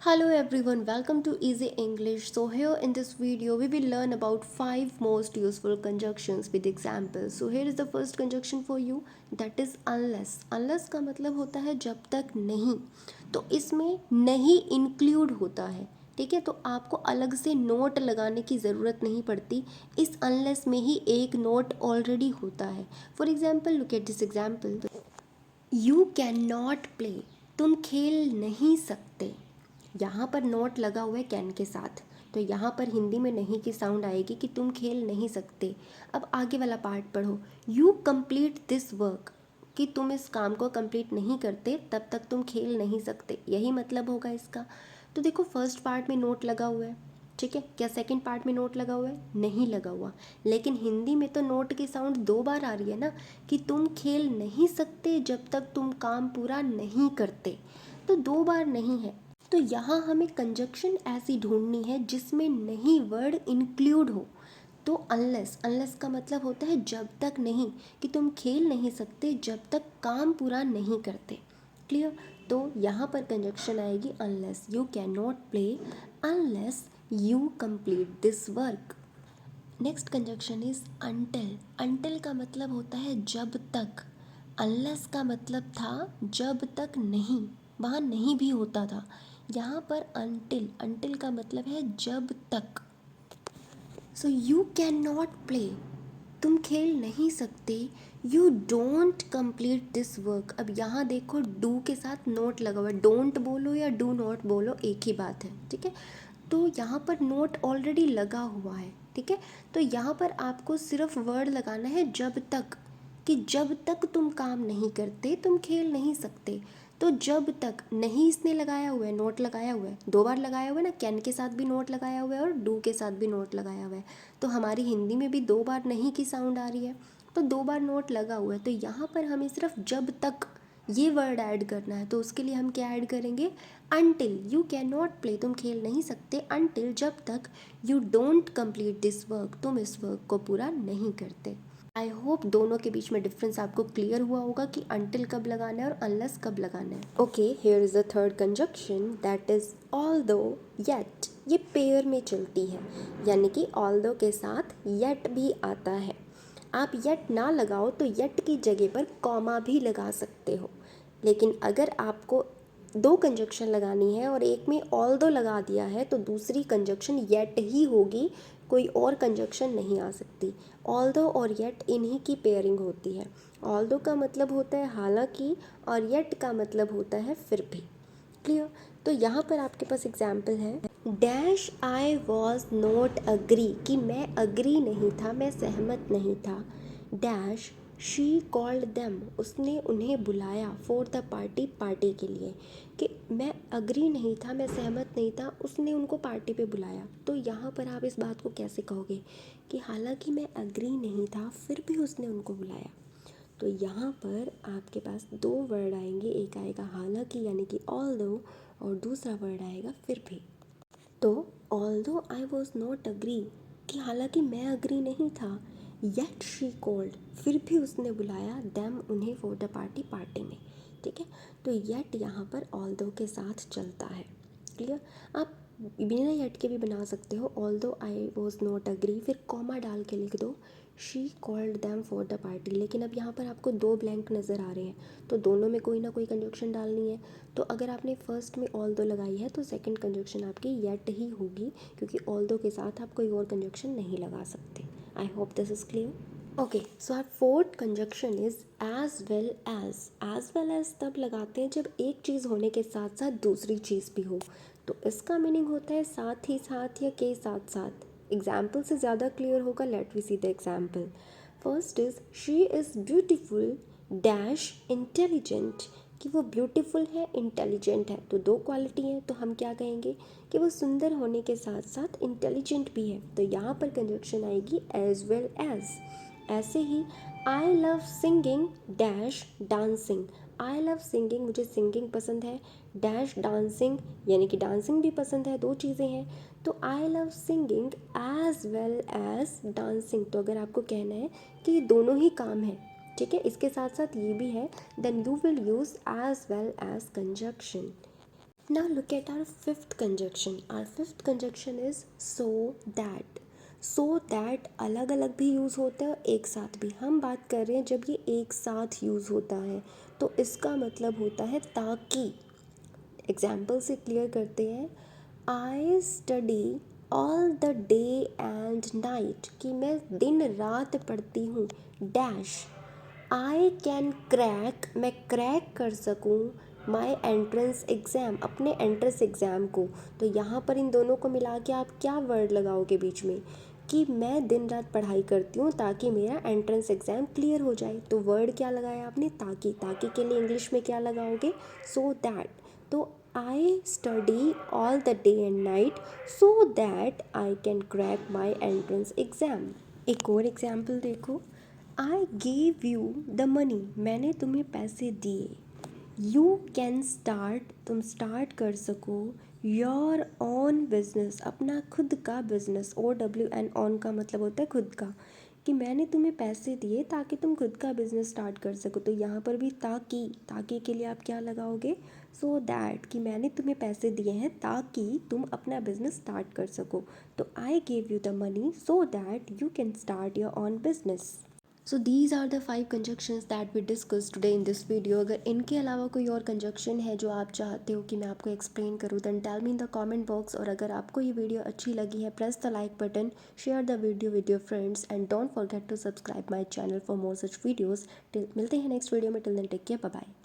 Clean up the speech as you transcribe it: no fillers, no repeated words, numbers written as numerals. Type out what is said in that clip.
Hello everyone, welcome to Easy English. So here in this video we will learn about 5 most useful conjunctions with examples. So here is the first conjunction for you, that is unless. Unless का मतलब होता है जब तक नहीं, तो इसमें नहीं इंक्लूड होता है, ठीक है। तो आपको अलग से नोट लगाने की ज़रूरत नहीं पड़ती, इस अनलेस में ही एक नोट ऑलरेडी होता है। For example look at this example, you can not play, तुम खेल नहीं सकते। यहाँ पर नोट लगा हुआ है कैन के साथ, तो यहाँ पर हिंदी में नहीं की साउंड आएगी कि तुम खेल नहीं सकते। अब आगे वाला पार्ट पढ़ो, यू कंप्लीट दिस वर्क, कि तुम इस काम को कंप्लीट नहीं करते तब तक तुम खेल नहीं सकते, यही मतलब होगा इसका। तो देखो फर्स्ट पार्ट में नोट लगा हुआ है, ठीक है। क्या सेकंड पार्ट में नोट लगा हुआ है? नहीं लगा हुआ। लेकिन हिंदी में तो नोट की साउंड 2 बार आ रही है ना, कि तुम खेल नहीं सकते जब तक तुम काम पूरा नहीं करते, तो 2 बार नहीं है। तो यहाँ हमें कंजक्शन ऐसी ढूंढनी है जिसमें नहीं वर्ड इंक्लूड हो। तो अनलेस, अनलेस का मतलब होता है जब तक नहीं, कि तुम खेल नहीं सकते जब तक काम पूरा नहीं करते। क्लियर? तो यहाँ पर कंजक्शन आएगी unless, you can not play unless you complete this work. Next conjunction is until. Until का मतलब होता है जब तक। अनलेस का मतलब था जब तक नहीं, वहाँ नहीं भी होता था। यहाँ पर अनटिल, अनटिल का मतलब है जब तक। So you can not play, तुम खेल नहीं सकते। You don't complete this work. अब यहाँ देखो डू के साथ नोट लगा हुआ है, डोंट बोलो या डू नॉट बोलो एक ही बात है, ठीक है। तो यहाँ पर नोट ऑलरेडी लगा हुआ है, ठीक है। तो यहाँ पर आपको सिर्फ वर्ड लगाना है जब तक, कि जब तक तुम काम नहीं करते तुम खेल नहीं सकते। तो जब तक नहीं इसने लगाया हुआ है, नोट लगाया हुआ है, 2 बार लगाया हुआ है ना, कैन के साथ भी नोट लगाया हुआ है और डू के साथ भी नोट लगाया हुआ है। तो हमारी हिंदी में भी 2 बार नहीं की साउंड आ रही है, तो 2 बार नोट लगा हुआ है। तो यहाँ पर हमें सिर्फ जब तक ये वर्ड ऐड करना है, तो उसके लिए हम क्या ऐड करेंगे? Until you can not play, तुम खेल नहीं सकते, अनटिल जब तक you don't complete this work, तुम इस वर्क को पूरा नहीं करते। आई होप दोनों के बीच में डिफरेंस आपको क्लियर हुआ होगा कि अनटिल कब लगाना है और अनलेस कब लगाना है। Okay, here is the third conjunction, that is although yet. ये पेयर में चलती है, यानी कि ऑल्दो के साथ येट भी आता है। आप येट ना लगाओ तो येट की जगह पर कॉमा भी लगा सकते हो, लेकिन अगर आपको 2 कंजक्शन लगानी है और एक में ऑल्दो लगा दिया है तो दूसरी कंजक्शन येट ही होगी, कोई और कंजक्शन नहीं आ सकती। ऑल्दो और येट इन्हीं की पेयरिंग होती है। ऑल्दो का मतलब होता है हालांकि, और येट का मतलब होता है फिर भी। क्लियर? तो यहाँ पर आपके पास एग्जाम्पल है, dash I was not agree, कि मैं अग्री नहीं था, मैं सहमत नहीं था। डैश शी कॉल्ड देम, उसने उन्हें बुलाया, फॉर द पार्टी, पार्टी के लिए। कि मैं अग्री नहीं था, मैं सहमत नहीं था, उसने उनको पार्टी पे बुलाया। तो यहाँ पर आप इस बात को कैसे कहोगे कि हालांकि मैं अग्री नहीं था फिर भी उसने उनको बुलाया? तो यहाँ पर आपके पास 2 वर्ड आएंगे, एक आएगा हालांकि यानी कि ऑल्दो, और दूसरा वर्ड आएगा फिर भी। तो although I was not agree, कि हालांकि मैं अग्री नहीं था, येट शी कॉल्ड, फिर भी उसने बुलाया, देम उन्हें, फॉर द पार्टी, पार्टी में। ठीक है, तो येट यहाँ पर ऑल्दो के साथ चलता है। क्लियर? आप बिना येट के भी बना सकते हो, although I was not agree, फिर कॉमा डाल के लिख दो, she called them for the party. लेकिन अब यहाँ पर आपको 2 ब्लैंक नज़र आ रहे हैं, तो दोनों में कोई ना कोई कंजक्शन डालनी है। तो अगर आपने फर्स्ट में ऑल्दो लगाई है तो सेकंड कंजक्शन आपकी येट ही होगी, क्योंकि ऑल्दो के साथ आप कोई और कंजक्शन नहीं लगा सकते। I hope this is clear. Okay, so our fourth conjunction is as well as. As well as तब लगाते हैं जब एक चीज़ होने के साथ साथ दूसरी चीज़ भी हो। तो इसका मीनिंग होता है साथ ही साथ या के साथ साथ। एग्जाम्पल से ज़्यादा क्लियर होगा, let we see the example. First is she is beautiful dash intelligent, कि वो ब्यूटीफुल है, इंटेलिजेंट है, तो 2 क्वालिटी हैं, तो हम क्या कहेंगे कि वो सुंदर होने के साथ साथ इंटेलिजेंट भी है। तो यहाँ पर कंजक्शन आएगी एज वेल एज। ऐसे ही I love singing dash dancing. I love singing, मुझे सिंगिंग पसंद है, डैश डांसिंग, यानी कि डांसिंग भी पसंद है, 2 चीज़ें हैं। तो I love singing as well as dancing. तो अगर आपको कहना है कि ये दोनों ही काम है, ठीक है, इसके साथ साथ ये भी है, then you will use as well as conjunction. Now look at our fifth conjunction. Our fifth conjunction is so that. So that अलग अलग भी यूज़ होता है और एक साथ भी. हम बात कर रहे हैं जब ये एक साथ यूज़ होता है तो इसका मतलब होता है ताकि. एग्जाम्पल से क्लियर करते हैं. I study all the day and night, कि मैं दिन रात पढ़ती हूँ. डैश. आई कैन क्रैक, मैं क्रैक कर सकूँ माई एंट्रेंस एग्ज़ाम, अपने एंट्रेंस एग्ज़ाम को. तो यहाँ पर इन दोनों को मिला के आप क्या वर्ड लगाओगे बीच में, कि मैं दिन रात पढ़ाई करती हूँ ताकि मेरा एंट्रेंस एग्ज़ाम क्लियर हो जाए. तो वर्ड क्या लगाया आपने, ताकि. ताकि के लिए इंग्लिश में क्या लगाओगे, सो दैट. तो I study all the day and night so that I can crack my entrance exam. एक और एग्जाम्पल देखो. I gave you the money, मैंने तुम्हें पैसे दिए. यू कैन स्टार्ट, तुम स्टार्ट कर सको योर ओन बिजनेस, अपना खुद का बिजनेस. OWN ऑन का मतलब होता है खुद का, कि मैंने तुम्हें पैसे दिए ताकि तुम खुद का बिजनेस स्टार्ट कर सको. तो यहाँ पर भी ताकि. ताकि के लिए आप क्या लगाओगे, सो दैट, कि मैंने तुम्हें पैसे दिए हैं ताकि तुम अपना बिजनेस स्टार्ट कर सको. तो I give you the money so that you can start your own business. So these are the 5 conjunctions that we discuss today in this video. अगर इनके अलावा कोई और कंजक्शन है जो आप चाहते हो कि मैं आपको एक्सप्लेन करूँ, then tell me in the comment box. और अगर आपको ये वीडियो अच्छी लगी है, press the like button, share the video with your friends and don't forget to subscribe my channel for more such videos. मिलते हैं नेक्स्ट वीडियो में. Till then take care, bye bye.